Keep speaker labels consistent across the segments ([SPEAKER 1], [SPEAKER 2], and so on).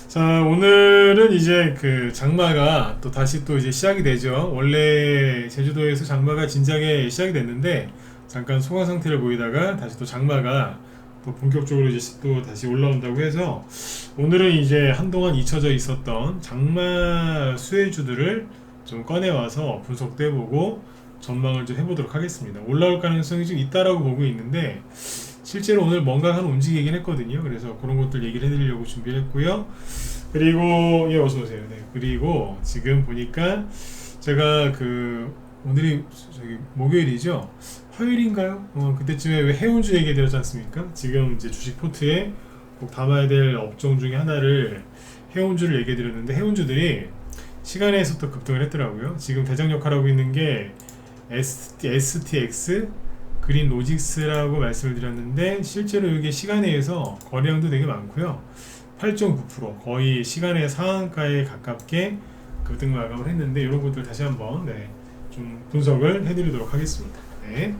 [SPEAKER 1] 자, 오늘은 이제 그 장마가 또 다시 또 이제 시작이 되죠. 원래 제주도에서 장마가 진작에 시작이 됐는데 잠깐 소강 상태를 보이다가 다시 또 장마가 또 본격적으로 이제 또 다시 올라온다고 해서 오늘은 이제 한동안 잊혀져 있었던 장마 수혜주들을 좀 꺼내와서 분석도 해보고 전망을 좀 해보도록 하겠습니다. 올라올 가능성이 좀 있다라고 보고 있는데 실제로 오늘 뭔가 한 움직이긴 했거든요. 그래서 그런 것들 얘기를 해드리려고 준비를 했고요. 그리고 예, 어서 오세요. 네. 그리고 지금 보니까 제가 그 오늘이 저기 목요일이죠. 화요일인가요? 그때쯤에 왜 해운주 얘기 드렸지 않습니까? 지금 이제 주식 포트에 꼭 담아야 될 업종 중에 하나를 해운주를 얘기 드렸는데 해운주들이 시간에서 또 급등을 했더라고요. 지금 대장 역할하고 있는 게 STX 그린 로직스라고 말씀을 드렸는데 실제로 이게 시간에서 거래량도 되게 많고요. 8.9% 거의 시간의 상한가에 가깝게 급등 마감을 했는데 이런 것들 다시 한번 좀 분석을 해드리도록 하겠습니다. 네.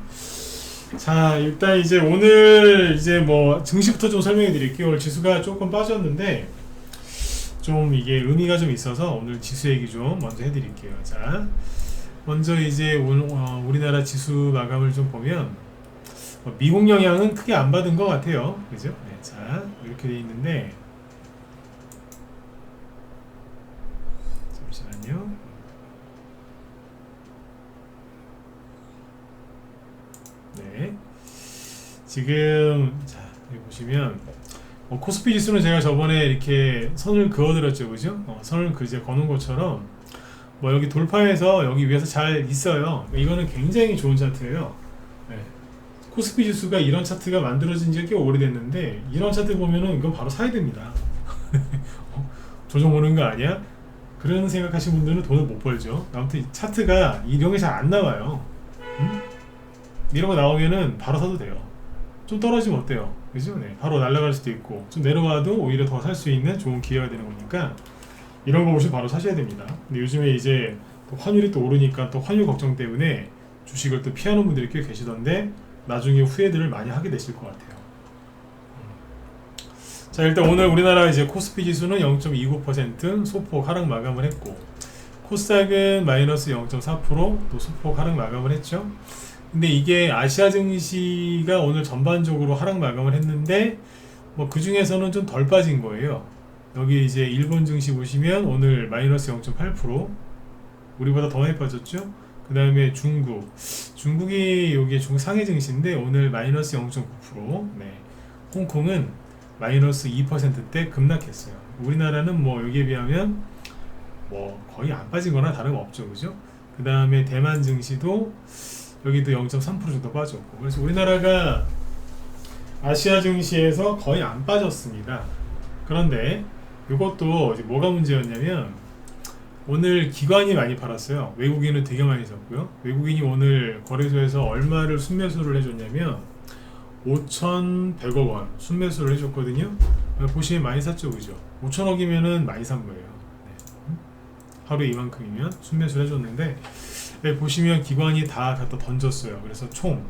[SPEAKER 1] 자, 일단 이제 오늘 이제 뭐 증시부터 좀 설명해 드릴게요. 오늘 지수가 조금 빠졌는데 좀 이게 의미가 좀 있어서 오늘 지수 얘기 좀 먼저 해드릴게요. 자, 먼저 이제 우리나라 지수 마감을 좀 보면 미국 영향은 크게 안 받은 것 같아요. 그죠? 네, 자, 이렇게 돼 있는데 잠시만요. 네, 지금 자 여기 보시면 코스피 지수는 제가 저번에 이렇게 선을 그어드렸죠, 그죠? 선을 이제 거는 것처럼 뭐 여기 돌파해서 여기 위에서 잘 있어요. 이거는 굉장히 좋은 차트예요. 네. 코스피 지수가 이런 차트가 만들어진 지가 꽤 오래됐는데 이런 차트 보면은 이건 바로 사야 됩니다. 조정 오는 거 아니야? 그런 생각하시는 분들은 돈을 못 벌죠. 아무튼 차트가 이런 게 잘 안 나와요. 이런 거 나오면은 바로 사도 돼요. 좀 떨어지면 어때요? 그죠? 네. 바로 날아갈 수도 있고 좀 내려와도 오히려 더 살 수 있는 좋은 기회가 되는 거니까 이런 거 보시면 바로 사셔야 됩니다. 근데 요즘에 이제 또 환율이 또 오르니까 또 환율 걱정 때문에 주식을 또 피하는 분들이 꽤 계시던데 나중에 후회들을 많이 하게 되실 것 같아요. 자, 일단 오늘 우리나라 이제 코스피 지수는 0.29% 소폭 하락 마감을 했고 코스닥은 마이너스 0.4%또 소폭 하락 마감을 했죠. 근데 이게 아시아 증시가 오늘 전반적으로 하락 마감을 했는데 뭐 그 중에서는 좀 덜 빠진 거예요. 여기 이제 일본 증시 보시면 오늘 마이너스 0.8% 우리보다 더 많이 빠졌죠. 그 다음에 중국이 여기 중상해 증시인데 오늘 마이너스 0.9%. 네. 홍콩은 마이너스 2%대 급락했어요. 우리나라는 뭐 여기에 비하면 뭐 거의 안 빠진 거나 다름없죠, 그죠? 그 다음에 대만 증시도 여기도 0.3% 정도 빠졌고, 그래서 우리나라가 아시아 증시에서 거의 안 빠졌습니다. 그런데 이것도 이제 뭐가 문제였냐면 오늘 기관이 많이 팔았어요. 외국인은 되게 많이 샀고요. 외국인이 오늘 거래소에서 얼마를 순매수를 해줬냐면 5,100억 원 순매수를 해줬거든요. 보시면 많이 샀죠, 그죠? 5천억이면은 많이 산 거예요. 네. 하루에 이만큼이면 순매수를 해줬는데 보시면 기관이 다 갖다 던졌어요. 그래서 총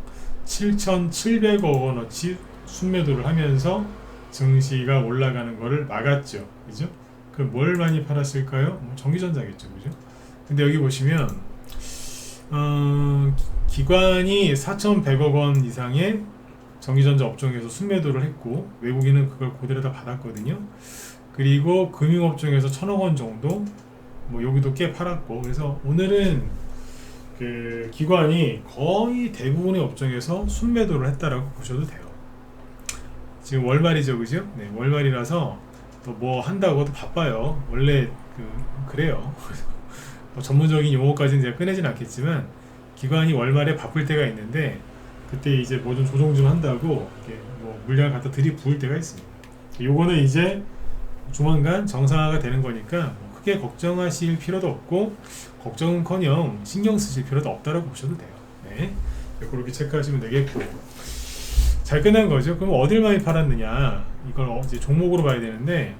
[SPEAKER 1] 7,700억 원어치 순매도를 하면서 증시가 올라가는 거를 막았죠. 그죠? 그 뭘 많이 팔았을까요? 뭐 전기전자겠죠. 그죠? 근데 여기 보시면 기관이 4,100억 원 이상의 전기전자 업종에서 순매도를 했고 외국인은 그걸 그대로 다 받았거든요. 그리고 금융업종에서 1,000억 원 정도 뭐 여기도 꽤 팔았고 그래서 오늘은 그 기관이 거의 대부분의 업종에서 순매도를 했다라고 보셔도 돼요. 지금 월말이죠, 그죠? 네, 월말이라서 또 뭐 한다고 또 바빠요. 원래 그래요. 뭐 전문적인 용어까지는 제가 꺼내진 않겠지만 기관이 월말에 바쁠 때가 있는데 그때 이제 뭐 좀 조정 좀 한다고 이렇게 뭐 물량을 갖다 들이부을 때가 있습니다. 요거는 이제 조만간 정상화가 되는 거니까 뭐 크게 걱정하실 필요도 없고 걱정은커녕 신경 쓰실 필요도 없다라고 보셔도 돼요. 네, 그렇게 체크하시면 되겠고 잘 끝난 거죠. 그럼 어딜 많이 팔았느냐 이걸 이제 종목으로 봐야 되는데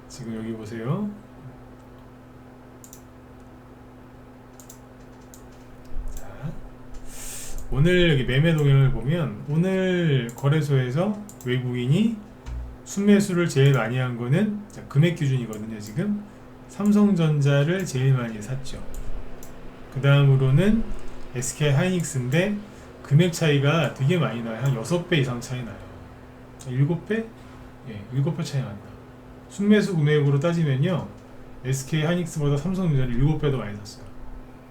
[SPEAKER 1] 지금 여기 보세요. 자, 오늘 여기 매매 동향을 보면 오늘 거래소에서 외국인이 순매수를 제일 많이 한 거는 자, 금액 기준이거든요. 지금 삼성전자를 제일 많이 샀죠. 그 다음으로는 SK 하이닉스인데 금액 차이가 되게 많이 나요. 한 6배 이상 차이 나요. 7배? 예, 7배 차이 난다. 순매수 금액으로 따지면요, SK 하이닉스보다 삼성전자를 7배 더 많이 샀어요.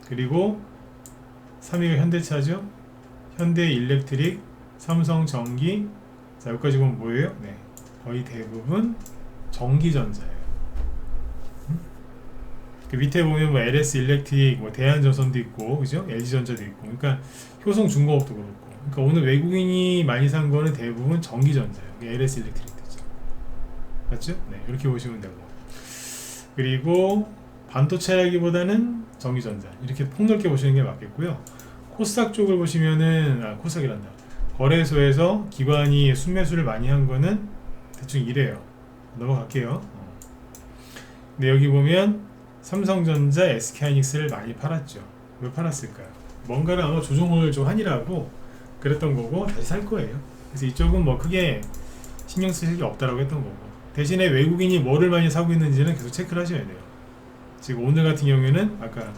[SPEAKER 1] 그리고 3위가 현대차죠. 현대일렉트릭, 삼성전기. 자, 여기까지 보면 뭐예요? 네, 거의 대부분 전기전자예요. 그 밑에 보면 뭐 LS 일렉트릭, 뭐 대한전선도 있고, 그죠? LG전자도 있고, 그러니까 효성중공업도 그렇고. 그러니까 오늘 외국인이 많이 산 거는 대부분 전기전자예요. LS 일렉트릭이죠. 맞죠? 네, 이렇게 보시면 되고. 그리고 반도체라기보다는 전기전자, 이렇게 폭넓게 보시는 게 맞겠고요. 코스닥 쪽을 보시면은 코스닥이란다. 거래소에서 기관이 순매수를 많이 한 거는 대충 이래요. 넘어갈게요. 근데 여기 보면 삼성전자, SK하이닉스를 많이 팔았죠. 왜 팔았을까요? 뭔가를 아마 조정을 좀 하니라고 그랬던 거고 다시 살 거예요. 그래서 이쪽은 뭐 크게 신경 쓰실 게 없다라고 했던 거고, 대신에 외국인이 뭐를 많이 사고 있는지는 계속 체크를 하셔야 돼요. 지금 오늘 같은 경우에는 아까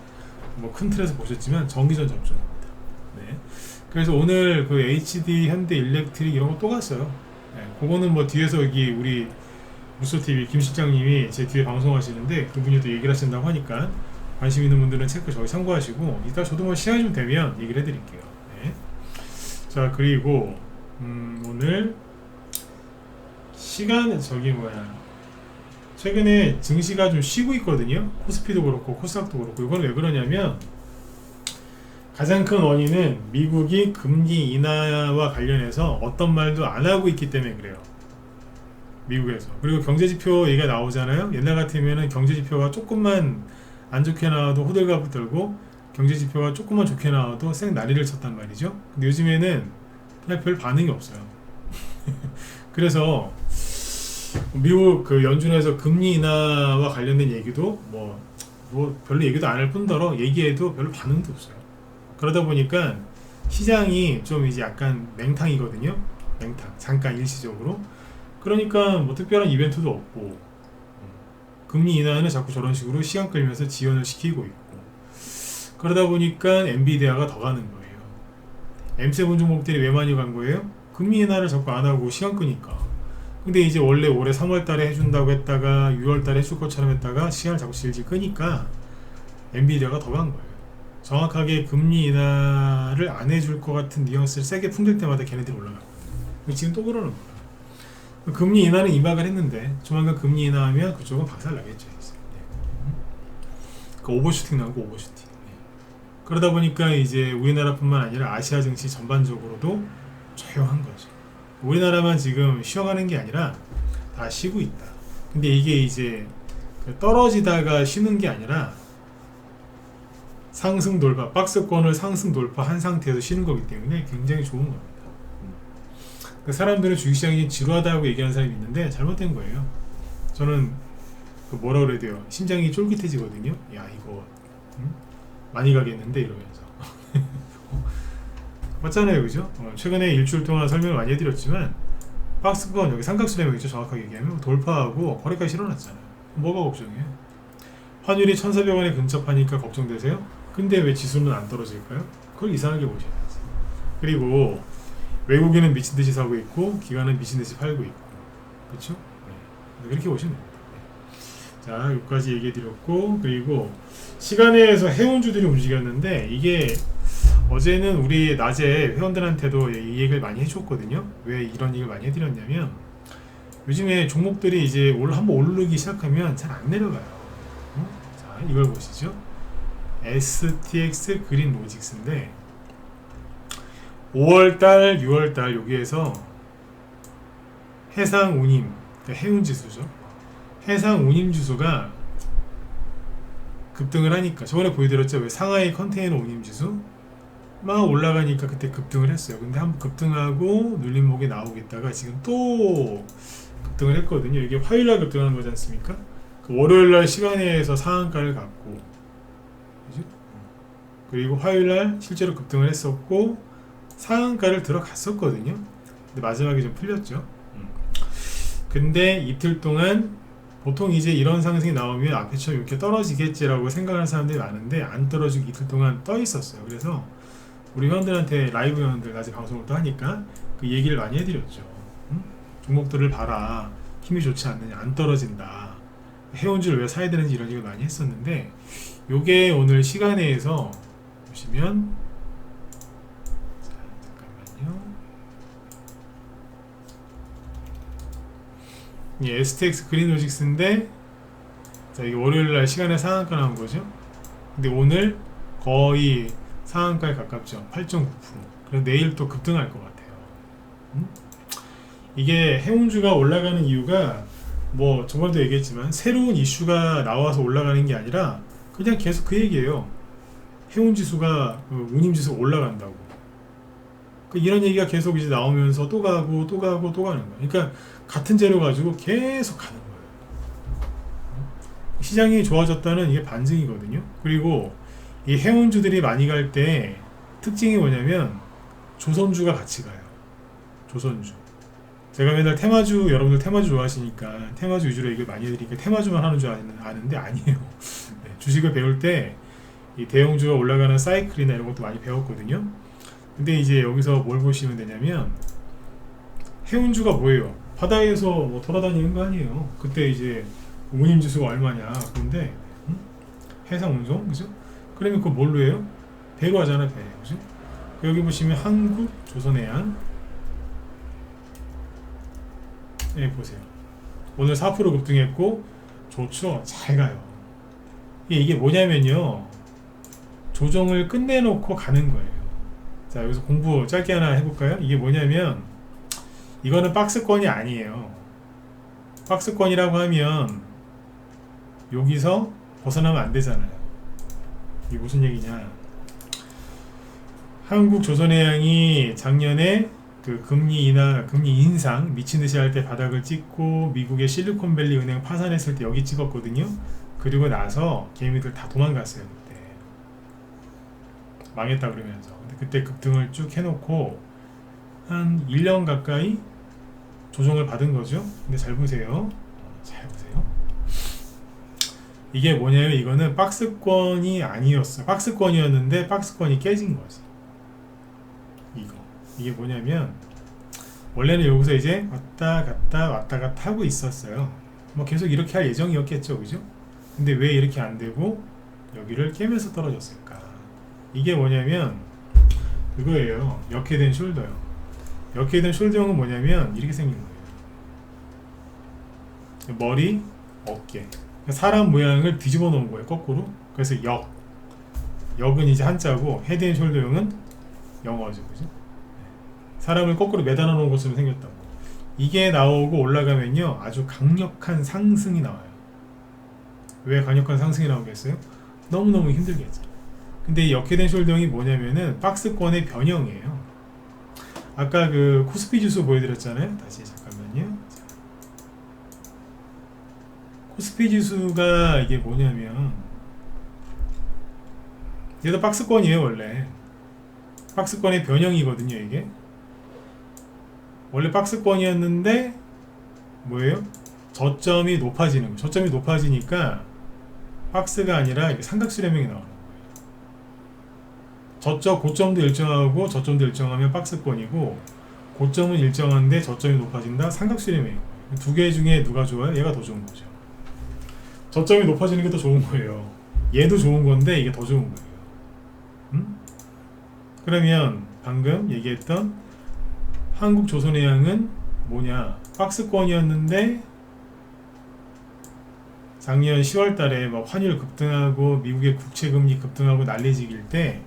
[SPEAKER 1] 뭐 큰 틀에서 보셨지만 전기전 접종입니다. 네. 그래서 오늘 그 HD, 현대 일렉트릭 이런 거 또 갔어요. 네. 그거는 뭐 뒤에서 여기 우리 무소TV 김 실장님이 제 뒤에 방송하시는데 그분이 또 얘기를 하신다고 하니까 관심 있는 분들은 체크 저기 참고하시고, 이따 저도 뭐 시간이 좀 되면 얘기를 해드릴게요. 네. 자, 그리고 오늘 시간 저기 뭐야, 최근에 증시가 좀 쉬고 있거든요. 코스피도 그렇고 코스닥도 그렇고. 이건 왜 그러냐면 가장 큰 원인은 미국이 금리 인하와 관련해서 어떤 말도 안 하고 있기 때문에 그래요. 미국에서. 그리고 경제지표 얘기가 나오잖아요. 옛날 같으면은 경제지표가 조금만 안 좋게 나와도 호들갑을 떨고, 경제지표가 조금만 좋게 나와도 쌩 난리를 쳤단 말이죠. 근데 요즘에는 그냥 별 반응이 없어요. 그래서 미국 그 연준에서 금리 인하와 관련된 얘기도 뭐 별로 얘기도 안 할 뿐더러 얘기해도 별로 반응도 없어요. 그러다 보니까 시장이 좀 이제 약간 맹탕이거든요. 맹탕. 잠깐 일시적으로. 그러니까 뭐 특별한 이벤트도 없고, 금리 인하는 자꾸 저런 식으로 시간 끌면서 지연을 시키고 있고, 그러다 보니까 엔비디아가 더 가는 거예요. M7 종목들이 왜 많이 간 거예요? 금리 인하를 자꾸 안 하고 시간 끄니까. 근데 이제 원래 올해 3월 달에 해준다고 했다가 6월 달에 해줄 것처럼 했다가 시간을 자꾸 질질 끄니까 엔비디아가 더 간 거예요. 정확하게 금리 인하를 안 해줄 것 같은 뉘앙스를 세게 풍길 때마다 걔네들이 올라가거든요. 지금 또 그러는 거예요. 금리 인하는 임박을 했는데 조만간 금리 인하하면 그쪽은 박살 나겠죠. 그 오버슈팅 나고 오버슈팅. 그러다 보니까 이제 우리나라뿐만 아니라 아시아 증시 전반적으로도 조용한 거죠. 우리나라만 지금 쉬어가는 게 아니라 다 쉬고 있다. 근데 이게 이제 떨어지다가 쉬는 게 아니라 상승 돌파, 박스권을 상승 돌파한 상태에서 쉬는 거기 때문에 굉장히 좋은 겁니다. 사람들은 주식시장이 지루하다고 얘기하는 사람이 있는데 잘못된 거예요. 저는 그 뭐라 그래야 돼요, 심장이 쫄깃해지거든요. 야 이거 많이 가겠는데 이러면서. 맞잖아요, 그죠? 최근에 일주일 동안 설명을 많이 해드렸지만 박스권 여기 삼각수렴이죠. 정확하게 얘기하면 돌파하고 거래까지 실어놨잖아요. 뭐가 걱정이에요? 환율이 1,400원에 근접하니까 걱정되세요? 근데 왜 지수는 안 떨어질까요? 그걸 이상하게 보셔야지. 그리고 외국인은 미친듯이 사고 있고 기관은 미친듯이 팔고 있고, 그렇죠? 네. 그렇게 보시면 됩니다. 네. 자, 여기까지 얘기해 드렸고, 그리고 시간에서 해운주들이 움직였는데 이게 어제는 우리 낮에 회원들한테도 이 얘기를 많이 해줬거든요. 왜 이런 얘기를 많이 해드렸냐면 요즘에 종목들이 이제 한번 오르기 시작하면 잘 안 내려가요. 자, 이걸 보시죠. STX 그린 로직스인데 5월달, 6월달 여기에서 해상 운임, 해운지수죠. 해상 운임 지수가 급등을 하니까, 저번에 보여드렸죠. 왜 상하이 컨테이너 운임 지수 막 올라가니까 그때 급등을 했어요. 근데 한번 급등하고 눌림목에 나오겠다가 지금 또 급등을 했거든요. 이게 화요일날 급등하는 거지 않습니까? 그 월요일날 시간에서 상한가를 갖고, 그죠? 그리고 화요일날 실제로 급등을 했었고 상한가를 들어갔었거든요. 근데 마지막에 좀 풀렸죠. 근데 이틀 동안 보통 이제 이런 상승이 나오면 앞에처럼 이렇게 떨어지겠지라고 생각하는 사람들이 많은데 안 떨어지고 이틀 동안 떠 있었어요. 그래서 우리 회원들한테 라이브 회원들 낮에 방송을 또 하니까 그 얘기를 많이 해드렸죠. 응? 종목들을 봐라. 힘이 좋지 않느냐. 안 떨어진다. 해운주를 왜 사야 되는지 이런 얘기를 많이 했었는데 요게 오늘 시간에서 보시면 자, 잠깐만요. 이 STX 그린로직스인데 자, 이게 월요일날 시간에 상한가 나온 거죠. 근데 오늘 거의 상한가에 가깝죠. 8.9%. 그래서 내일 또 급등할 것 같아요. 이게 해운주가 올라가는 이유가 뭐 저번에도 얘기했지만 새로운 이슈가 나와서 올라가는 게 아니라 그냥 계속 그 얘기예요. 해운지수가 운임지수가 올라간다고. 이런 얘기가 계속 이제 나오면서 또 가고 또 가고 또 가는 거예요. 그러니까 같은 재료 가지고 계속 가는 거예요. 시장이 좋아졌다는 이게 반증이거든요. 그리고 이 해운주들이 많이 갈 때 특징이 뭐냐면 조선주가 같이 가요. 조선주. 제가 맨날 테마주, 여러분들 테마주 좋아하시니까 테마주 위주로 얘기를 많이 해드리니까 테마주만 하는 줄 아는데 아니에요. 네, 주식을 배울 때 이 대형주가 올라가는 사이클이나 이런 것도 많이 배웠거든요. 근데 이제 여기서 뭘 보시면 되냐면 해운주가 뭐예요? 바다에서 뭐 돌아다니는 거 아니에요. 그때 이제 운임지수가 얼마냐. 그런데 해상운송, 그죠? 그러면 그거 뭘로 해요? 배로 하잖아, 배. 그죠? 여기 보시면 한국 조선해양. 네, 보세요. 오늘 4% 급등했고 좋죠? 잘 가요. 이게 뭐냐면요, 조정을 끝내놓고 가는 거예요. 자, 여기서 공부 짧게 하나 해볼까요? 이게 뭐냐면 이거는 박스권이 아니에요. 박스권이라고 하면 여기서 벗어나면 안 되잖아요. 이게 무슨 얘기냐? 한국 조선해양이 작년에 그 금리 인상 미친 듯이 할 때 바닥을 찍고 미국의 실리콘밸리 은행 파산했을 때 여기 찍었거든요. 그리고 나서 개미들 다 도망갔어요. 그때 망했다 그러면서. 근데 그때 급등을 쭉 해놓고 한 1년 가까이 조정을 받은 거죠. 근데 잘 보세요. 잘 보세요. 이게 뭐냐면 이거는 박스권이 아니었어. 박스권이었는데 박스권이 깨진 거지. 이게 뭐냐면 원래는 여기서 이제 왔다 갔다 하고 있었어요. 뭐 계속 이렇게 할 예정이었겠죠, 그죠? 근데 왜 이렇게 안 되고 여기를 깨면서 떨어졌을까? 이게 뭐냐면 그거예요. 역회된 숄더요. 역회된 숄더형은 뭐냐면 이렇게 생긴 거예요. 머리, 어깨, 사람 모양을 뒤집어 놓은 거예요, 거꾸로. 그래서 역은 이제 한자고 헤드앤 숄더형은 영어죠, 그죠? 사람을 거꾸로 매달아 놓은 것처럼 생겼다고. 이게 나오고 올라가면요 아주 강력한 상승이 나와요. 왜 강력한 상승이 나오겠어요? 너무너무 힘들겠죠. 근데 이 역회된 숄더형이 뭐냐면은 박스권의 변형이에요. 아까 그 코스피 지수 보여드렸잖아요. 다시 잠깐만요. 코스피 지수가 이게 뭐냐면 얘도 박스권이에요. 원래 박스권의 변형이거든요. 이게 원래 박스권이었는데 뭐예요? 저점이 높아지는 거예요. 저점이 높아지니까 박스가 아니라 이게 삼각수렴형이 나오는 거예요. 고점도 일정하고 저점도 일정하면 박스권이고, 고점은 일정한데 저점이 높아진다 삼각수렴형이에요. 두 개 중에 누가 좋아요? 얘가 더 좋은 거죠. 저점이 높아지는 게 더 좋은 거예요. 얘도 좋은 건데 이게 더 좋은 거예요. 그러면 방금 얘기했던 한국 조선해양은 뭐냐? 박스권이었는데 작년 10월 달에 막 환율 급등하고 미국의 국채 금리 급등하고 난리지길 때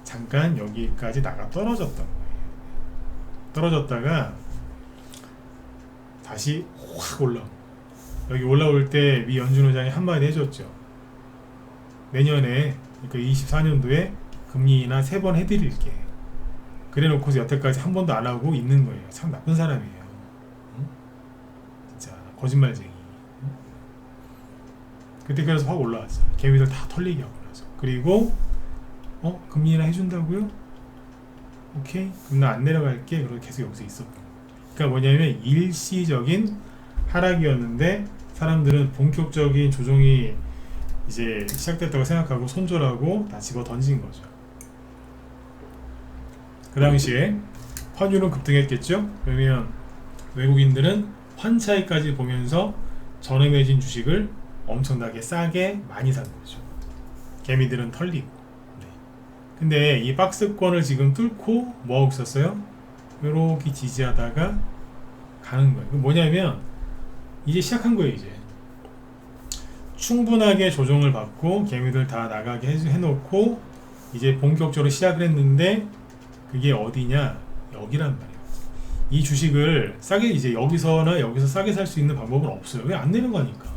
[SPEAKER 1] 잠깐 여기까지 나가 떨어졌던 거예요. 떨어졌다가 다시 확 올라온 거예요. 여기 올라올 때 미 연준 의장이 한마디 해줬죠. 내년에 그러니까 24년도에 금리 인하 3번 해드릴게. 그래 놓고서 여태까지 한 번도 안 하고 있는 거예요. 참 나쁜 사람이에요. 응? 진짜 거짓말쟁이. 응? 그때 그래서 확 올라왔어. 개미들 다 털리게 하고 나서. 그리고 금리 인하 해준다고요? 오케이. 그럼 나 안 내려갈게. 그러고 계속 여기서 있었고. 그러니까 뭐냐면 일시적인 하락이었는데 사람들은 본격적인 조정이 이제 시작됐다고 생각하고 손절하고 다 집어 던진 거죠. 그 당시에 환율은 급등했겠죠. 그러면 외국인들은 환차익까지 보면서 전에 매진 주식을 엄청나게 싸게 많이 산 거죠. 개미들은 털리고. 네. 근데 이 박스권을 지금 뚫고 뭐하고 있었어요? 이렇게 지지하다가 가는 거예요. 뭐냐면 이제 시작한 거예요. 이제 충분하게 조정을 받고 개미들 다 나가게 해놓고 이제 본격적으로 시작을 했는데 그게 어디냐? 여기란 말이에요. 이 주식을 싸게 이제 여기서나 여기서 싸게 살 수 있는 방법은 없어요. 왜 안 내는 거니까.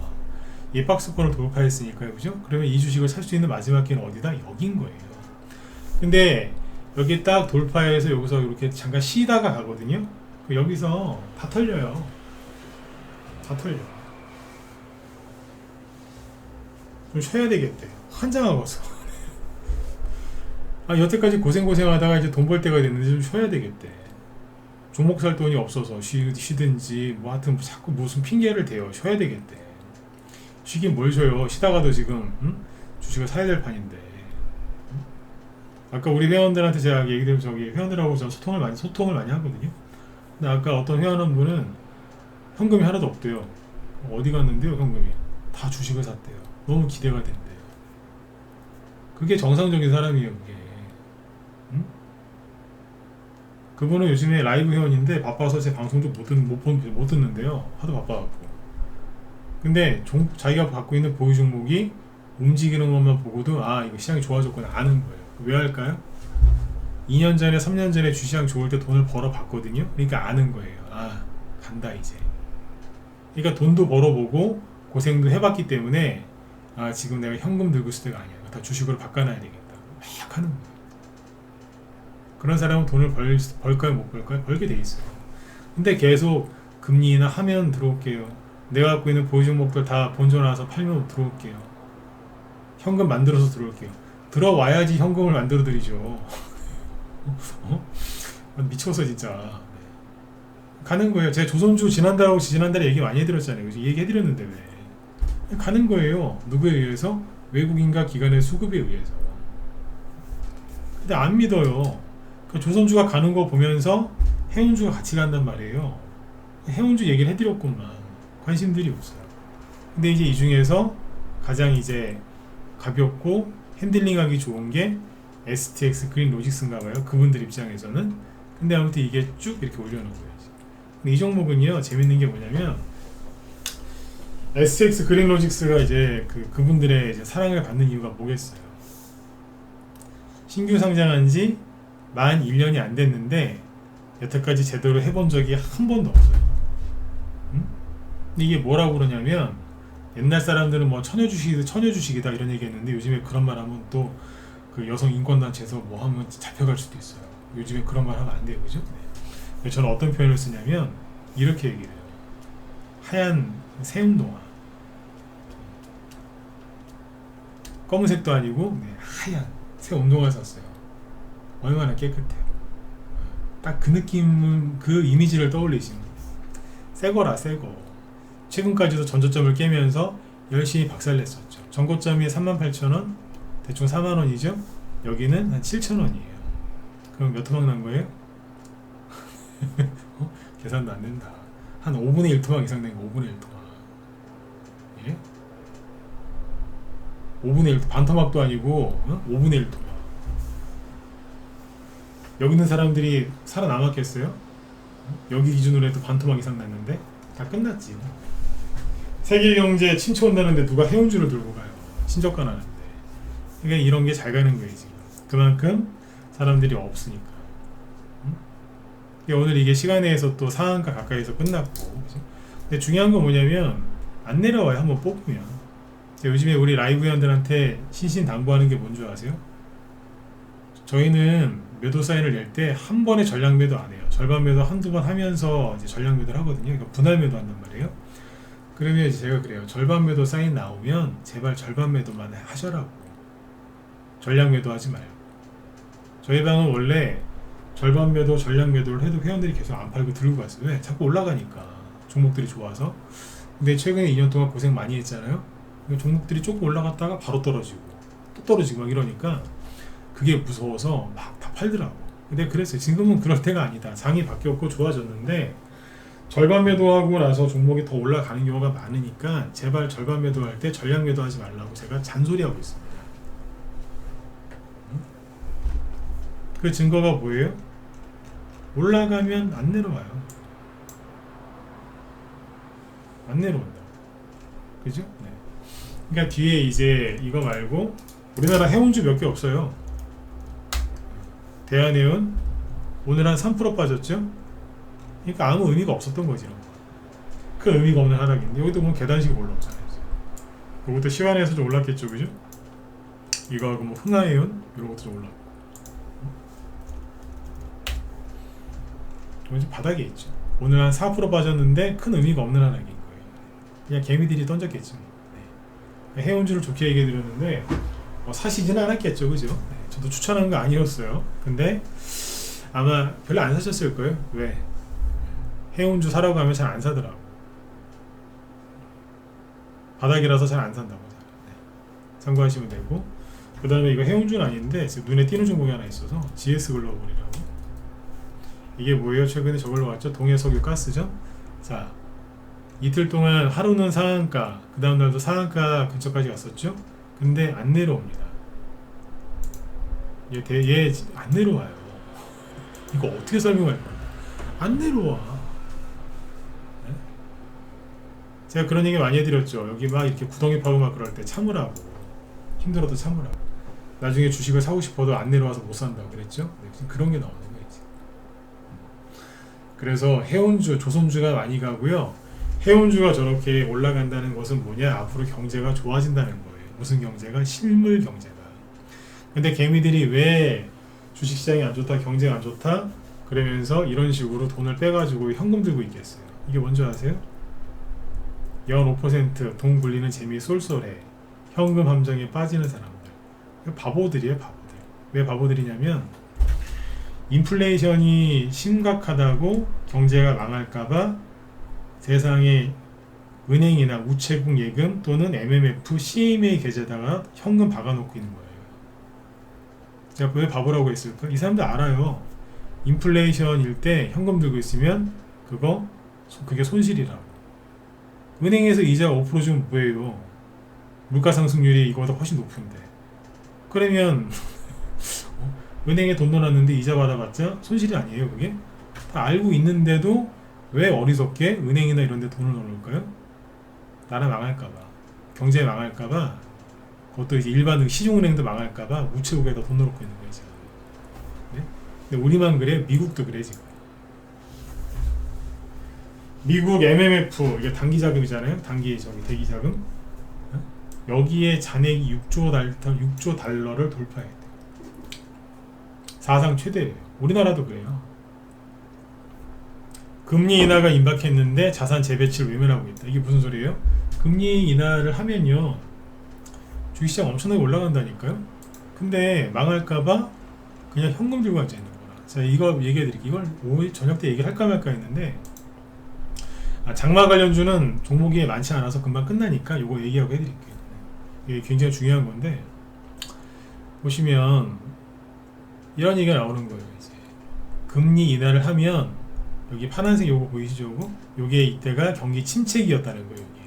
[SPEAKER 1] 이 박스권을 돌파했으니까요, 그죠? 그러면 이 주식을 살 수 있는 마지막 기회는 어디다? 여긴 거예요. 근데 여기 딱 돌파해서 여기서 이렇게 잠깐 쉬다가 가거든요. 여기서 다 털려요. 다 털려. 좀 쉬어야 되겠대. 환장하고서. 아, 여태까지 고생하다가 이제 돈 벌 때가 됐는데 좀 쉬어야 되겠대. 종목 살 돈이 없어서 쉬든지 뭐 하여튼 자꾸 무슨 핑계를 대요. 쉬어야 되겠대. 쉬긴 뭘 쉬어요. 쉬다가도 지금 주식을 사야 될 판인데. 아까 우리 회원들한테 제가 얘기드린 저기 회원들하고 저 소통을 많이 하거든요. 근데 아까 어떤 회원 한 분은 현금이 하나도 없대요. 어디 갔는데요, 현금이? 다 주식을 샀대요. 너무 기대가 된대요. 그게 정상적인 사람이에요, 그게. 응? 그분은 요즘에 라이브 회원인데 바빠서 제 방송 좀 못 듣는데요. 하도 바빠갖고. 근데 자기가 갖고 있는 보유 종목이 움직이는 것만 보고도 아, 이거 시장이 좋아졌구나 아는 거예요. 왜 할까요? 2년 전에 3년 전에 주시장 좋을 때 돈을 벌어 봤거든요. 그러니까 아는 거예요. 아, 간다 이제. 그러니까 돈도 벌어보고 고생도 해봤기 때문에 아, 지금 내가 현금 들고 있을 때가 아니야. 다 주식으로 바꿔놔야 되겠다. 막 하는 거예요. 그런 사람은 돈을 벌까요 못 벌까요? 벌게 돼 있어요. 근데 계속 금리나 하면 들어올게요. 내가 갖고 있는 보유 종목들 다 본전와서 팔면 들어올게요. 현금 만들어서 들어올게요. 들어와야지 현금을 만들어 드리죠. 미쳐서 진짜. 가는 거예요. 제가 조선주 지난달에 얘기 많이 해드렸잖아요. 얘기해드렸는데 왜? 가는 거예요. 누구에 의해서? 외국인과 기관의 수급에 의해서. 근데 안 믿어요. 조선주가 가는 거 보면서 해운주가 같이 간단 말이에요. 해운주 얘기를 해드렸구만. 관심들이 없어요. 근데 이제 이 중에서 가장 이제 가볍고 핸들링하기 좋은 게 STX 그린 로직스인가 봐요. 그분들 입장에서는. 근데 아무튼 이게 쭉 이렇게 올려놓은 거예요. 근데 이 종목은요, 재밌는 게 뭐냐면 STX 그린 로직스가 이제 그분들의 이제 사랑을 받는 이유가 뭐겠어요? 신규 상장한 지 만 1년이 안 됐는데 여태까지 제대로 해본 적이 한 번도 없어요. 근데 이게 뭐라고 그러냐면 옛날 사람들은 뭐 처녀주식이다 이런 얘기 했는데 요즘에 그런 말 하면 또 그 여성 인권단체에서 뭐 하면 잡혀갈 수도 있어요. 요즘에 그런 말 하면 안 돼요. 그죠? 네. 저는 어떤 표현을 쓰냐면 이렇게 얘기를 해요. 하얀 새운동화. 검은색도 아니고 네, 하얀 새 운동화 샀어요. 얼마나 깨끗해요. 딱 그 느낌, 그 이미지를 떠올리시는 거예요. 새거라, 새거. 최근까지도 전저점을 깨면서 열심히 박살냈었죠. 전고점이 38,000원, 대충 4만원이죠. 여기는 한 7,000원이에요. 그럼 몇 토막 난 거예요? 계산도 안 된다. 한 5분의 1 토막 이상 된 거, 5분의 1 토막. 예? 5분의 1, 반 토막도 아니고, 5분의 1 토막. 여기 있는 사람들이 살아남았겠어요? 여기 기준으로 해도 반 토막 이상 났는데? 다 끝났지. 세계경제 침체온다는데 누가 해운주를 들고 가요? 신저가 나는데. 그러니까 이런 게 잘 가는 거예요, 지금. 그만큼 사람들이 없으니까. 오늘 이게 시간에서 또 상한가 가까이서 끝났고. 그죠? 근데 중요한 건 뭐냐면, 안 내려와요, 한번 뽑으면. 요즘에 우리 라이브 회원들한테 신신당부하는 게 뭔지 아세요? 저희는 매도 사인을 낼 때 한 번에 전량 매도 안 해요. 절반 매도 한두 번 하면서 이제 전량 매도를 하거든요. 그러니까 분할 매도 한단 말이에요. 그러면 이제 제가 그래요. 절반 매도 사인 나오면 제발 절반 매도만 하셔라고. 전량 매도 하지 말고. 저희 방은 원래 절반 매도, 전량 매도를 해도 회원들이 계속 안 팔고 들고 갔어요. 왜? 자꾸 올라가니까. 종목들이 좋아서. 근데 최근에 2년 동안 고생 많이 했잖아요. 종목들이 조금 올라갔다가 바로 떨어지고 또 떨어지고 막 이러니까 그게 무서워서 막 다 팔더라고. 근데 그랬어요. 지금은 그럴 때가 아니다. 장이 바뀌었고 좋아졌는데 절반 매도하고 나서 종목이 더 올라가는 경우가 많으니까 제발 절반 매도할 때 전량 매도하지 말라고 제가 잔소리하고 있습니다. 그 증거가 뭐예요? 올라가면 안 내려와요. 안 내려온다. 그죠? 네. 그러니까 뒤에 이제 이거 말고 우리나라 해운주 몇 개 없어요. 대한해운 오늘 한 3% 빠졌죠? 그러니까 아무 의미가 없었던 거지. 그 의미가 없는 하락인데 여기도 보면 계단식이 올라오잖아요. 이것도 시간에서 좀 올랐겠죠, 그죠? 이거하고 뭐 흥하해운 이런 것도 좀 올랐고 이건 바닥에 있죠. 오늘 한 4% 빠졌는데 큰 의미가 없는 하락인 거예요. 그냥 개미들이 던졌겠죠. 네. 해운주를 좋게 얘기해 드렸는데 사시지는 않았겠죠, 그죠? 네. 저도 추천하는 거 아니었어요. 근데 아마 별로 안 사셨을 거예요. 왜? 해운주 사라고 하면 잘 안 사더라고. 바닥이라서 잘 안 산다고. 네. 참고하시면 되고, 그 다음에 이거 해운주는 아닌데 지금 눈에 띄는 종목이 하나 있어서 GS글로벌이라고. 이게 뭐예요? 최근에 저걸로 왔죠? 동해석유가스죠? 자, 이틀 동안 하루는 상한가, 그 다음 날도 상한가 근처까지 갔었죠? 근데 안 내려옵니다. 얘 안 내려와요. 이거 어떻게 설명할 거야? 안 내려와. 네? 제가 그런 얘기 많이 해드렸죠. 여기 막 이렇게 구덩이 파고 막 그럴 때 참으라고. 힘들어도 참으라고. 나중에 주식을 사고 싶어도 안 내려와서 못 산다고 그랬죠? 네, 그런 게 나오는 거예요. 그래서 해운주, 조선주가 많이 가고요. 해운주가 저렇게 올라간다는 것은 뭐냐? 앞으로 경제가 좋아진다는 거예요. 무슨 경제가? 실물 경제가. 근데 개미들이 왜 주식시장이 안 좋다, 경제가 안 좋다? 그러면서 이런 식으로 돈을 빼가지고 현금 들고 있겠어요. 이게 뭔지 아세요? 연 5% 돈 굴리는 재미 쏠쏠해. 현금 함정에 빠지는 사람들. 바보들이에요, 바보들. 왜 바보들이냐면 인플레이션이 심각하다고 경제가 망할까봐 세상에 은행이나 우체국 예금 또는 MMF, CMA 계좌에다가 현금 박아놓고 있는 거예요. 제가 왜 바보라고 했을까? 이 사람들 알아요. 인플레이션일 때 현금 들고 있으면 그게 손실이라고. 은행에서 이자가 5% 주면 뭐예요? 물가 상승률이 이거보다 훨씬 높은데. 그러면 은행에 돈 넣어놨는데 이자 받아봤자 손실이 아니에요, 그게? 다 알고 있는데도 왜 어리석게 은행이나 이런 데 돈을 넣을까요? 나라 망할까봐, 경제 망할까봐, 그것도 이제 일반 시중은행도 망할까봐 우체국에다 돈 넣고 있는 거예요, 지금. 네? 근데 우리만 그래? 미국도 그래, 지금. 미국 MMF, 이게 단기 자금이잖아요? 대기 자금. 여기에 잔액이 6조 달러를 돌파했대요. 사상 최대예요. 우리나라도 그래요. 금리 인하가 임박했는데 자산 재배치를 외면하고 있다. 이게 무슨 소리예요? 금리 인하를 하면요, 주식시장 엄청나게 올라간다니까요. 근데 망할까봐 그냥 현금 들고 앉아 있는 거라. 자, 이거 얘기해드릴게요. 이걸 저녁 때 얘기할까 말까 했는데, 장마 관련주는 종목이 많지 않아서 금방 끝나니까 이거 얘기하고 해드릴게요. 이게 굉장히 중요한 건데, 보시면 이런 얘기가 나오는 거예요. 이제 금리 인하를 하면 여기 파란색 요거 보이시죠? 요게 이때가 경기 침체기였다는 거예요. 이게.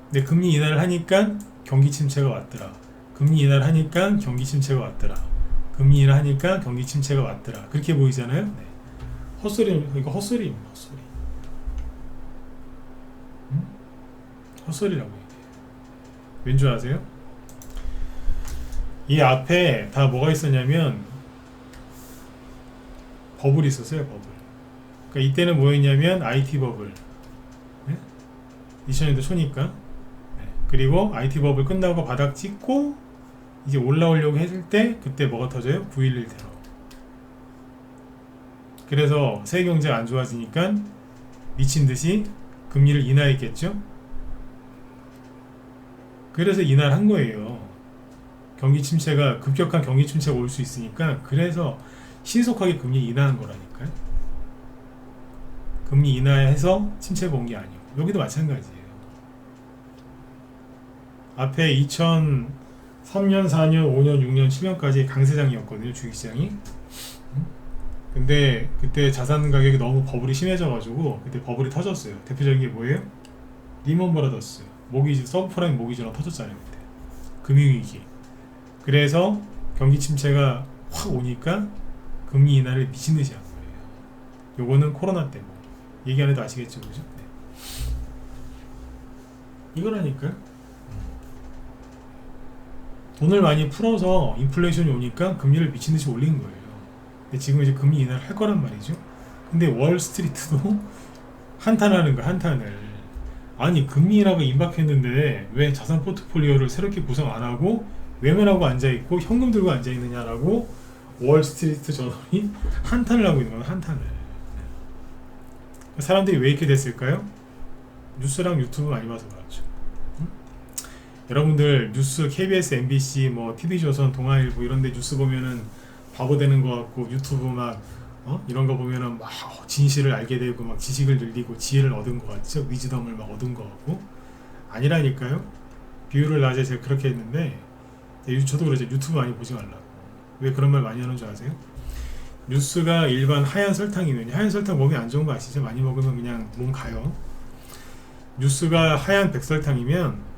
[SPEAKER 1] 근데 금리 인하를 하니까 경기 침체가 왔더라. 금리 인하를 하니까 경기 침체가 왔더라. 금리 인하를 하니까 경기 침체가 왔더라. 그렇게 보이잖아요. 네. 헛소리, 이거 헛소리입니다. 헛소리. 헛소리라고 얘기해요. 왠지 아세요? 이 앞에 다 뭐가 있었냐면 버블이 있었어요. 버블. 그러니까 이때는 뭐였냐면 IT 버블. 네? 2000년대 초니까. 네. 그리고 IT 버블 끝나고 바닥 찍고 이제 올라오려고 했을 때 그때 뭐가 터져요? 9.11 테러. 그래서 세계 경제가 안 좋아지니까 미친 듯이 금리를 인하했겠죠. 그래서 인하를 한 거예요. 경기 침체가, 급격한 경기 침체가 올 수 있으니까. 그래서 신속하게 금리 인하한 거라니까요. 금리 인하해서 침체 본 게 아니고 여기도 마찬가지예요. 앞에 2003년, 4년, 5년, 6년, 7년까지 강세장이었거든요, 주식시장이. 근데 그때 자산 가격이 너무 버블이 심해져가지고 그때 버블이 터졌어요. 대표적인 게 뭐예요? 리먼 브라더스 모기지, 서브프라임 모기지랑 터졌잖아요, 그때. 금융위기. 그래서 경기 침체가 확 오니까 금리 인하를 미친듯이 한 거예요. 요거는 코로나 때문에. 얘기 안 해도 아시겠죠, 그죠? 네. 이거라니까요. 돈을 많이 풀어서 인플레이션이 오니까 금리를 미친듯이 올린 거예요. 근데 지금 이제 금리 인하를 할 거란 말이죠. 근데 월스트리트도 한탄하는 거야, 한탄을. 아니, 금리 인하가 임박했는데 왜 자산 포트폴리오를 새롭게 구성 안 하고 외면하고 앉아있고 현금 들고 앉아있느냐라고 월스트리트 저널이 한탄을 하고 있는 거야, 한탄을. 사람들이 왜 이렇게 됐을까요? 뉴스랑 유튜브 많이 봐서 그렇죠. 여러분들 뉴스 KBS, MBC, 뭐 TV조선, 동아일보 이런데 뉴스 보면은 바보 되는 것 같고 유튜브 막 이런 거 보면은 막 진실을 알게 되고 막 지식을 늘리고 지혜를 얻은 것 같죠? 위즈덤을 막 얻은 것 같고 아니라니까요. 비율을 낮에 제가 그렇게 했는데 저도 그러죠. 유튜브 많이 보지 말라고. 왜 그런 말 많이 하는 줄 아세요? 뉴스가 일반 하얀 설탕이면 하얀 설탕 몸에 안 좋은 거 아시죠? 많이 먹으면 그냥 몸 가요. 뉴스가 하얀 백설탕이면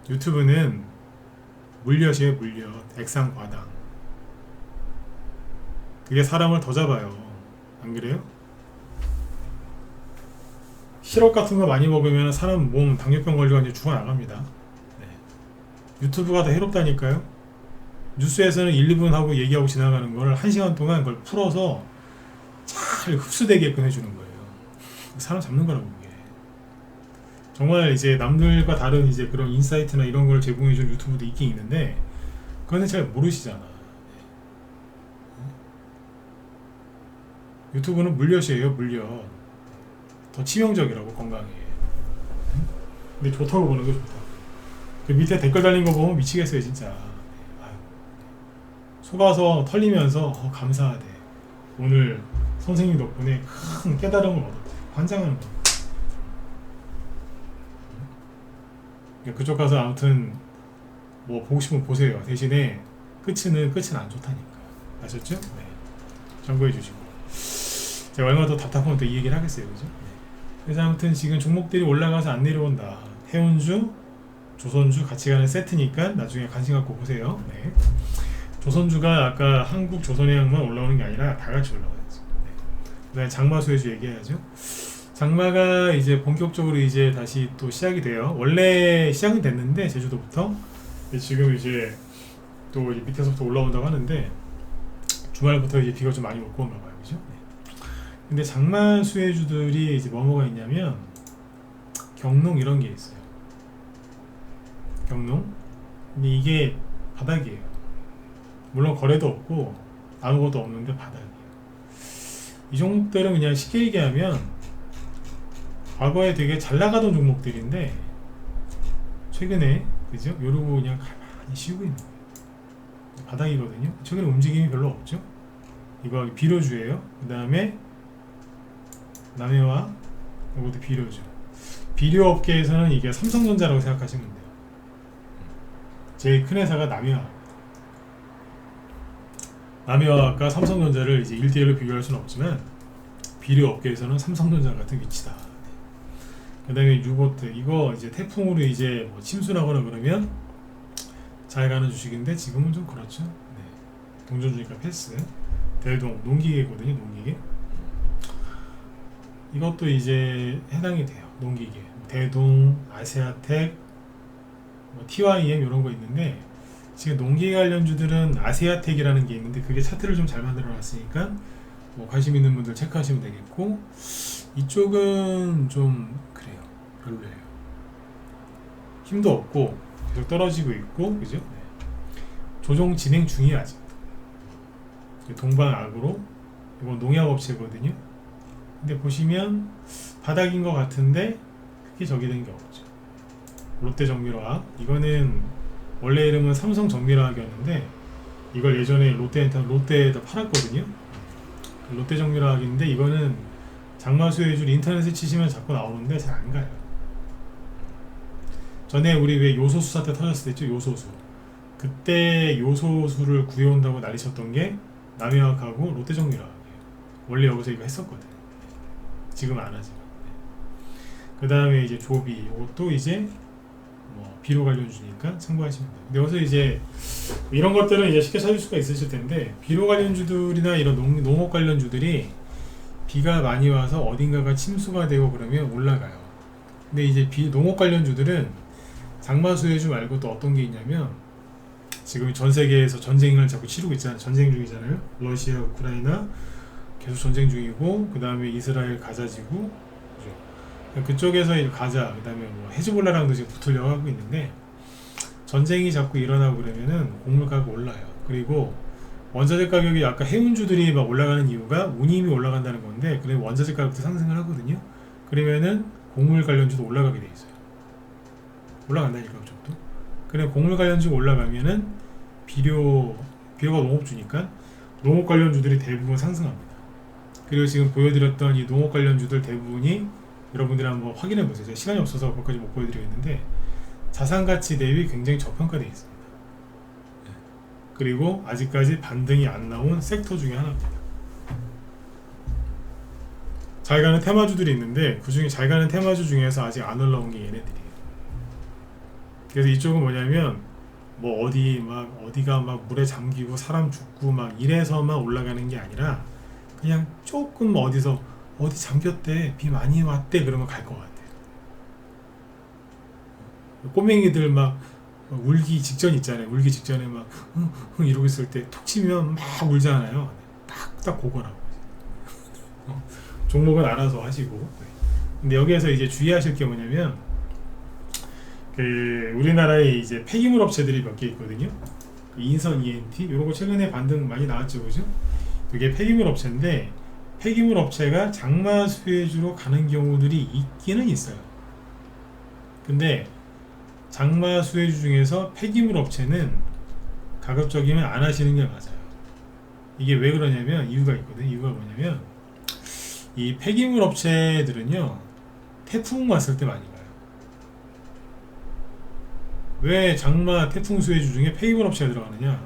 [SPEAKER 1] 유튜브는 물엿이에요, 물엿. 액상과당. 그게 사람을 더 잡아요. 안 그래요? 시럽 같은 거 많이 먹으면 사람 몸 당뇨병 걸리고 이제 죽어나갑니다. 네. 유튜브가 더 해롭다니까요. 뉴스에서는 1, 2분 하고 얘기하고 지나가는 걸 1시간 동안 그걸 풀어서 잘 흡수되게끔 해주는 거예요. 사람 잡는 거라고 그게. 정말 이제 남들과 다른 이제 그런 인사이트나 이런 걸 제공해준 유튜브도 있긴 있는데 그거는 잘 모르시잖아. 유튜브는 물엿이에요, 물엿. 더 치명적이라고, 건강에. 근데 좋다고 보는 거 좋다. 그 밑에 댓글 달린 거 보면 미치겠어요, 진짜. 아유. 속아서 털리면서 감사하대. 오늘 선생님 덕분에 큰 깨달음을 얻었대. 환장하는 거. 그쪽 가서 아무튼 뭐 보고 싶으면 보세요. 대신에 끝은 안 좋다니까. 아셨죠? 네. 참고해 주시고. 제가 얼마나 더 답답하면 또 이 얘기를 하겠어요, 그죠? 네. 그래서 아무튼 지금 종목들이 올라가서 안 내려온다. 해운주, 조선주 같이 가는 세트니까 나중에 관심 갖고 보세요. 네. 조선주가 아까 한국 조선해양만 올라오는 게 아니라 다 같이 올라가야죠. 네. 그다음에 장마 수혜주 얘기해야죠. 장마가 이제 본격적으로 이제 다시 또 시작이 돼요. 원래 시작이 됐는데 제주도부터 지금 이제 또 밑에서부터 올라온다고 하는데 주말부터 이제 비가 좀 많이 먹고 온가 봐요, 그죠? 네. 근데 장마 수혜주들이 이제 뭐가 있냐면 경농 이런 게 있어요. 경농. 근데 이게 바닥이에요. 물론 거래도 없고 아무것도 없는데 바닥이에요. 이 종목들은 그냥 쉽게 얘기하면 과거에 되게 잘 나가던 종목들인데 최근에 그죠? 요러고 그냥 가만히 쉬고 있는 거예요. 바닥이거든요. 최근에 움직임이 별로 없죠. 이거 비료주예요. 그 다음에 남해와 이것도 비료주. 비료 업계에서는 이게 삼성전자라고 생각하시면 돼요. 제일 큰 회사가 남해와가 삼성전자를 이제 1대1로 비교할 수는 없지만 비료 업계에서는 삼성전자 같은 위치다. 그 다음에 유보트, 이거 이제 태풍으로 이제 뭐 침수나거나 그러면 잘 가는 주식인데 지금은 좀 그렇죠. 네. 동전주니까 패스. 대동, 농기계거든요, 농기계. 이것도 이제 해당이 돼요, 농기계. 대동, 아세아텍, 뭐 TYM 이런 거 있는데 지금 농기계 관련주들은 아세아텍이라는 게 있는데 그게 차트를 좀 잘 만들어 놨으니까 뭐 관심 있는 분들 체크하시면 되겠고 이쪽은 좀 그래요, 별로예요. 힘도 없고 계속 떨어지고 있고, 그죠? 네. 조정 진행 중이야 아직. 동방아그로 이건 농약업체거든요. 근데 보시면 바닥인 것 같은데 크게 저기 된 게 없죠. 롯데정밀화학, 이거는 원래 이름은 삼성정밀화학이었는데 이걸 예전에 롯데에다 팔았거든요. 롯데정밀화학인데 이거는 장마 수혜주를 인터넷에 치시면 자꾸 나오는데 잘 안 가요. 전에 우리 왜 요소수 사태 터졌을 때 있죠? 요소수. 그때 요소수를 구해온다고 난리쳤던 게 남해학하고 롯데정밀화학이에요. 원래 여기서 이거 했었거든. 지금 안 하지만. 그 다음에 이제 조비, 이것도 이제 뭐 비료 관련주니까 참고하시면 돼요. 근데 여기서 이제 이런 것들은 이제 쉽게 찾을 수가 있으실 텐데, 비료 관련주들이나 이런 농업 관련주들이 비가 많이 와서 어딘가가 침수가 되고 그러면 올라가요. 근데 이제 농업 관련주들은 장마 수혜주 말고 또 어떤 게 있냐면, 지금 전 세계에서 전쟁을 자꾸 치르고 있잖아요. 전쟁 중이잖아요. 러시아, 우크라이나 계속 전쟁 중이고, 그 다음에 이스라엘 가자지구, 그죠? 그쪽에서 가자, 그 다음에 뭐 헤즈볼라랑도 지금 붙으려고 하고 있는데, 전쟁이 자꾸 일어나고 그러면은 곡물 가격 올라요. 그리고 원자재 가격이 아까 해운주들이 막 올라가는 이유가 운임이 올라간다는 건데, 그래 원자재 가격도 상승을 하거든요. 그러면은 곡물 관련주도 올라가게 돼 있어요. 올라간다니까 그쪽도. 그래 곡물 관련주가 올라가면은 비료가 농업주니까 농업 관련주들이 대부분 상승합니다. 그리고 지금 보여드렸던 이 농업 관련주들 대부분이 여러분들이 한번 확인해 보세요. 제가 시간이 없어서 거기까지 못 보여드리겠는데, 자산가치 대비 굉장히 저평가되어 있습니다. 그리고 아직까지 반등이 안 나온 섹터 중에 하나입니다. 잘 가는 테마주들이 있는데, 그 중에 잘 가는 테마주 중에서 아직 안 올라온 게 얘네들이에요. 그래서 이쪽은 뭐냐면, 뭐 어디가 막 물에 잠기고 사람 죽고 막 이래서만 올라가는 게 아니라, 그냥 조금 어디 잠겼대, 비 많이 왔대, 그러면 갈 것 같아요. 꼬맹이들 막 울기 직전 있잖아요. 울기 직전에 막 이러고 있을 때 톡 치면 막 울잖아요. 딱 그거라고. 종목은 알아서 하시고. 근데 여기에서 이제 주의하실 게 뭐냐면, 그 우리나라에 이제 폐기물 업체들이 몇 개 있거든요. 인선 ENT 이런 거 최근에 반등 많이 나왔죠, 그죠? 그게 폐기물 업체인데, 폐기물 업체가 장마 수혜주로 가는 경우들이 있기는 있어요. 근데 장마 수혜주 중에서 폐기물 업체는 가급적이면 안 하시는 게 맞아요. 이게 왜 그러냐면 이유가 있거든요. 이유가 뭐냐면, 이 폐기물 업체들은요, 태풍 왔을 때 많이 가요. 왜 장마 태풍 수혜주 중에 폐기물 업체가 들어가느냐?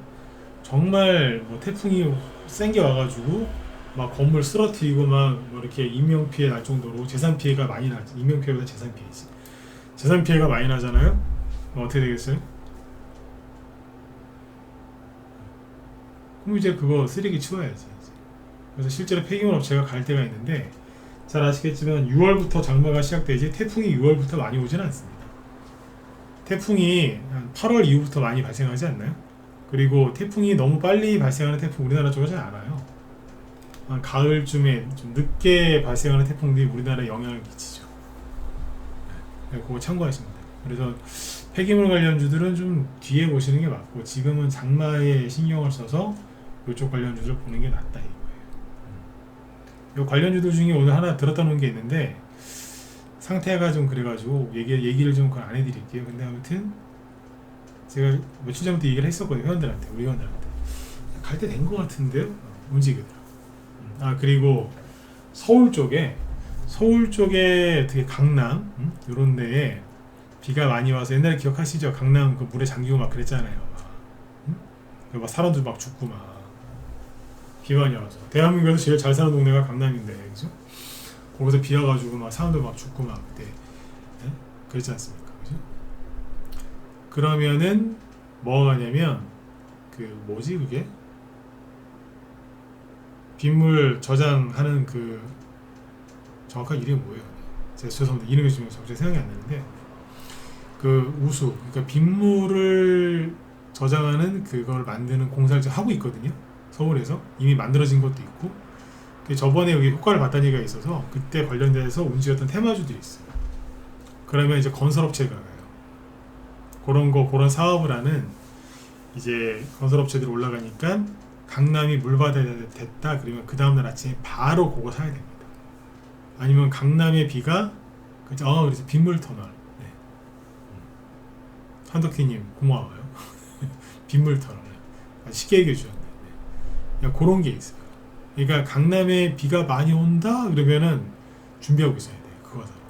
[SPEAKER 1] 정말 뭐 태풍이 센 게 와가지고 막 건물 쓰러뜨리고 막 뭐 이렇게 인명피해 날 정도로 재산 피해가 많이 나지. 인명피해보다 재산 피해지. 재산 피해가 많이 나잖아요. 그럼 어떻게 되겠어요? 그럼 이제 그거 쓰레기 치워야지. 이제. 그래서 실제로 폐기물 업체가 갈 때가 있는데, 잘 아시겠지만 6월부터 장마가 시작되지 태풍이 6월부터 많이 오지는 않습니다. 태풍이 한 8월 이후부터 많이 발생하지 않나요? 그리고 태풍이 너무 빨리 발생하는 태풍 우리나라 쪽에 잘 안 와요. 한 가을쯤에 좀 늦게 발생하는 태풍들이 우리나라에 영향을 끼치죠. 네, 그거 참고하시면 돼요. 그래서 폐기물 관련주들은 좀 뒤에 보시는 게 맞고, 지금은 장마에 신경을 써서 이쪽 관련주들을 보는 게 낫다 이거예요. 이 관련주들 중에 오늘 하나 들었다 놓은 게 있는데, 상태가 좀 그래가지고 얘기를 좀 그걸 안 해드릴게요. 근데 아무튼 제가 며칠 전부터 얘기를 했었거든요. 우리 회원들한테 갈 때 된 것 같은데요? 움직이더라고. 그리고 서울 쪽에 되게 강남 이런 데에 비가 많이 와서, 옛날에 기억하시죠? 강남 그 물에 잠기고 막 그랬잖아요. 막 사람들 막 죽고 막 비 많이 와서. 대한민국에서 제일 잘 사는 동네가 강남인데, 그죠? 거기서 비 와가지고 막 사람들 막 죽고 막 그때, 네? 그랬지 않습니까? 그죠? 그러면은 뭐가 가냐면, 그 뭐지 그게? 빗물 저장하는 그 정확한 이름이 뭐예요? 제가 죄송합니다. 이름이 지금 갑자기 생각이 안 나는데, 그 우수, 그러니까 빗물을 저장하는 그걸 만드는 공사를 지금 하고 있거든요. 서울에서 이미 만들어진 것도 있고. 저번에 여기 효과를 봤다는 얘기가 있어서 그때 관련돼서 움직였던 테마주들이 있어요. 그러면 이제 건설업체가 가요. 그런 사업을 하는 이제 건설업체들이 올라가니까, 강남이 물바다 됐다 그러면 그 다음날 아침에 바로 그거 사야 됩니다. 아니면 강남의 비가 그래서 빗물 터널. 네. 한덕희님 고마워요. 빗물 터널. 쉽게 얘기해 주셨네. 네. 그런 게 있어요. 그러니까 강남에 비가 많이 온다 그러면은 준비하고 있어야 돼요. 그거 사러.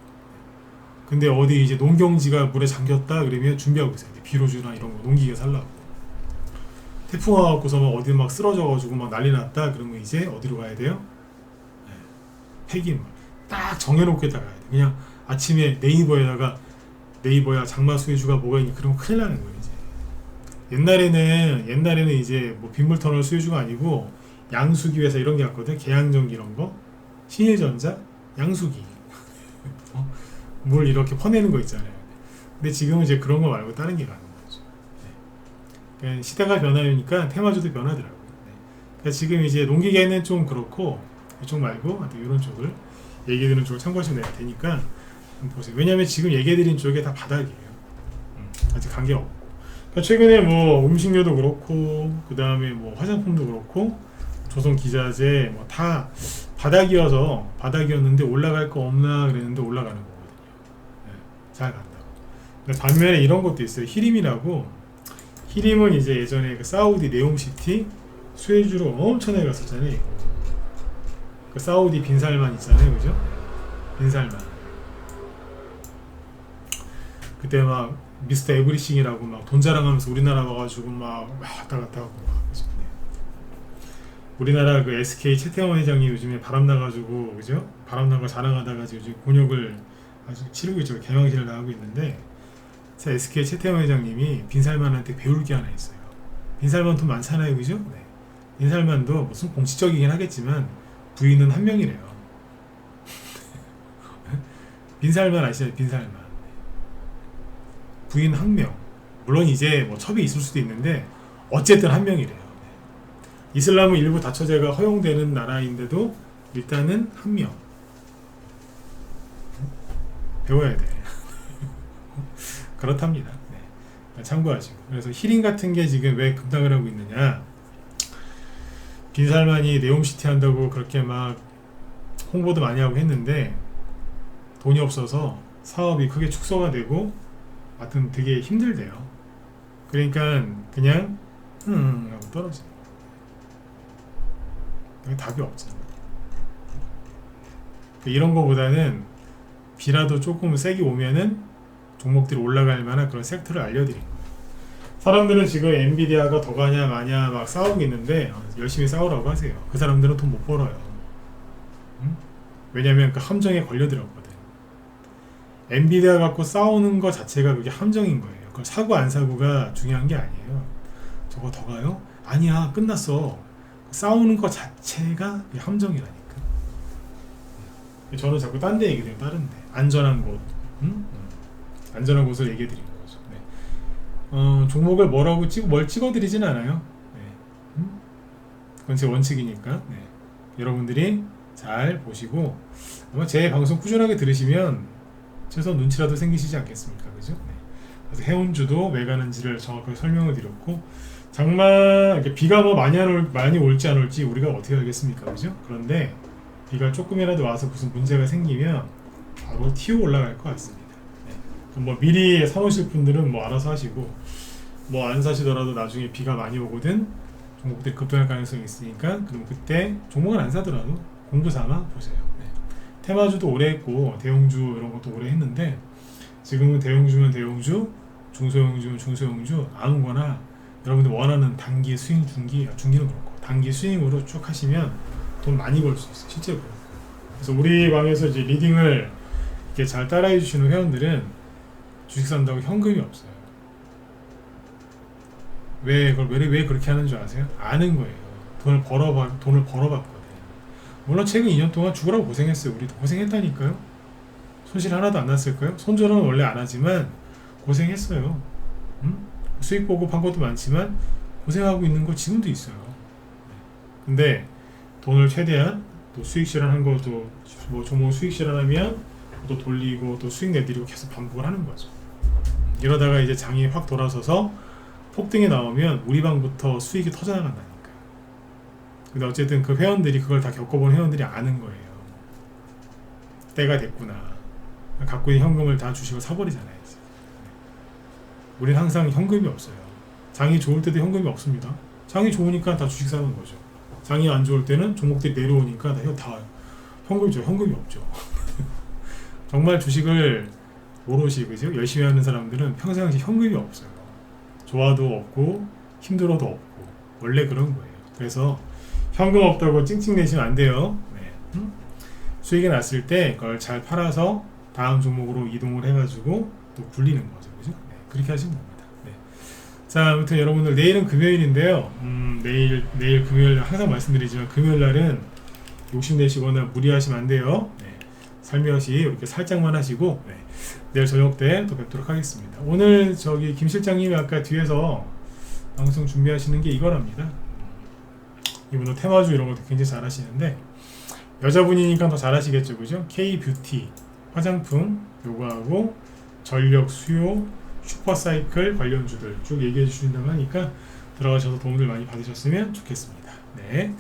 [SPEAKER 1] 근데 어디 이제 농경지가 물에 잠겼다 그러면 준비하고 있어야 돼. 비료주나 이런 거 농기계 살라고. 태풍 와갖고서 막 어디 막 쓰러져가지고 막 난리 났다 그러면 이제 어디로 가야 돼요? 네. 폐기물 딱 정해놓고 다 가야 돼. 그냥 아침에 네이버야 장마 수혜주가 뭐가 있니? 그러면 큰일 나는 거예요. 이제 옛날에는 이제 뭐 빗물터널 수혜주가 아니고 양수기 회사 이런 게 왔거든. 계양전기 이런 거, 신일전자, 양수기 물 이렇게 퍼내는 거 있잖아요. 근데 지금은 이제 그런 거 말고 다른 게 가는 거죠. 네. 그러니까 시대가 변하니까 테마주도 변하더라고요. 네. 그러니까 지금 이제 농기계는 좀 그렇고 이쪽 말고 이런 쪽을 얘기해드리는 쪽을 참고하시면 되니까 보세요. 왜냐하면 지금 얘기해드린 쪽에 다 바닥이에요. 아직 관계가 없고. 그러니까 최근에 뭐 음식료도 그렇고 그 다음에 뭐 화장품도 그렇고 조선 기자재 뭐 다 바닥이었는데 올라갈 거 없나 그랬는데 올라가는 거거든요. 네, 잘 간다고. 반면에 이런 것도 있어요. 히림은 이제 예전에 그 사우디 네옴시티 수혜주로 엄청나게 갔었잖아요. 그 사우디 빈살만 있잖아요, 그죠? 빈살만. 그때 막 미스터 에브리싱이라고 막 돈 자랑하면서 우리나라 와가지고 막 왔다 갔다 하고 막. 우리나라 그 SK 최태원 회장이 요즘에 바람 나가지고 그죠? 바람 나고 자랑하다가 요즘 곤욕을 아주 치르고 있죠. 개망신을 당하고 있는데 SK 최태원 회장님이 빈살만한테 배울 게 하나 있어요. 빈살만 돈 많잖아요, 그죠? 네. 빈살만도 무슨 공식적이긴 하겠지만 부인은 한 명이래요. 빈살만 아시죠? 빈살만. 부인 한 명. 물론 이제 뭐 첩이 있을 수도 있는데 어쨌든 한 명이래요. 이슬람은 일부 다처제가 허용되는 나라인데도 일단은 한 명. 배워야 돼. 그렇답니다. 네. 참고하시고. 그래서 히링 같은 게 지금 왜 급락을 하고 있느냐. 빈살만이 네옴시티 한다고 그렇게 막 홍보도 많이 하고 했는데 돈이 없어서 사업이 크게 축소가 되고 하여튼 되게 힘들대요. 그러니까 그냥 하고 떨어지는 답이 없잖아. 이런 거보다는 비라도 조금 세게 오면은 종목들이 올라갈 만한 그런 섹터를 알려드린 거예요. 사람들은 지금 엔비디아가 더 가냐 마냐 막 싸우고 있는데 열심히 싸우라고 하세요. 그 사람들은 돈 못 벌어요. 응? 왜냐면 그 함정에 걸려들었거든. 엔비디아 갖고 싸우는 거 자체가 그게 함정인 거예요. 그걸 사고 안 사고가 중요한 게 아니에요. 저거 더 가요? 아니야, 끝났어. 싸우는 것 자체가 함정이라니까. 저는 자꾸 딴 데 얘기해요. 다른데 안전한 곳, 안전한 곳을 얘기해 드리는 거죠. 네. 종목을 뭘 찍어드리진 않아요. 네. 그건 제 원칙이니까. 네. 여러분들이 잘 보시고 아마 제 방송 꾸준하게 들으시면 최소한 눈치라도 생기시지 않겠습니까, 그죠? 네. 그래서 해운주도 왜 가는지를 정확하게 설명을 드렸고. 장마 비가 뭐 많이 올지 안 올지 우리가 어떻게 알겠습니까, 그죠? 그런데 비가 조금이라도 와서 무슨 문제가 생기면 바로 튀어 올라갈 것 같습니다. 네. 뭐 미리 사놓으실 분들은 뭐 알아서 하시고 뭐 안 사시더라도 나중에 비가 많이 오거든 종목들이 급등할 가능성이 있으니까 그럼 그때 종목을 안 사더라도 공부 삼아 보세요. 네. 테마주도 오래 했고 대형주 이런 것도 오래 했는데 지금은 대형주면 대형주, 중소형주면 중소형주 아무거나 여러분들 원하는 단기 스윙, 중기는 그렇고 단기 스윙으로 쭉 하시면 돈 많이 벌 수 있어요. 실제로. 그래서 우리 방에서 이제 리딩을 이렇게 잘 따라해 주시는 회원들은 주식 산다고 현금이 없어요. 왜 그렇게 하는 줄 아세요? 아는 거예요. 돈을 벌어봤거든. 물론 최근 2년 동안 죽으라고 고생했어요. 우리도 고생했다니까요. 손실 하나도 안 났을까요? 손절은 원래 안 하지만 고생했어요. 수익 보고 판 것도 많지만 고생하고 있는 거 지금도 있어요. 근데 돈을 최대한 또 수익 실현한 것도 뭐 종목 수익 실현하면 또 돌리고 또 수익 내드리고 계속 반복을 하는 거죠. 이러다가 이제 장이 확 돌아서서 폭등이 나오면 우리 방부터 수익이 터져나간다니까. 근데 어쨌든 그 회원들이 그걸 다 겪어본 회원들이 아는 거예요. 때가 됐구나. 갖고 있는 현금을 다 주식을 사버리잖아요. 우린 항상 현금이 없어요. 장이 좋을 때도 현금이 없습니다. 장이 좋으니까 다 주식 사는 거죠. 장이 안 좋을 때는 종목들이 내려오니까 다 현금이죠. 현금이 없죠. 정말 주식을 오롯이 그죠? 열심히 하는 사람들은 평생 현금이 없어요. 좋아도 없고 힘들어도 없고 원래 그런 거예요. 그래서 현금 없다고 찡찡 내시면 안 돼요. 네. 수익이 났을 때 그걸 잘 팔아서 다음 종목으로 이동을 해가지고 또 굴리는 거죠. 그죠? 네. 그렇게 하시면 됩니다. 네. 자, 아무튼 여러분들 내일은 금요일인데요. 내일 금요일 항상 말씀드리지만 금요일 날은 욕심내시거나 무리하시면 안 돼요. 네. 살며시 이렇게 살짝만 하시고 네. 내일 저녁 때 또 뵙도록 하겠습니다. 오늘 저기 김 실장님이 아까 뒤에서 방송 준비하시는 게 이거랍니다. 이분도 테마주 이런 것도 굉장히 잘 하시는데 여자분이니까 더 잘하시겠죠, 그죠? K-뷰티 화장품 요거하고 전력 수요 슈퍼사이클 관련주들 쭉 얘기해 주신다고 하니까 들어가셔서 도움을 많이 받으셨으면 좋겠습니다. 네,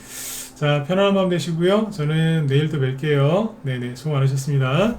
[SPEAKER 1] 자 편안한 밤 되시고요. 저는 내일 또 뵐게요. 네네, 수고 많으셨습니다.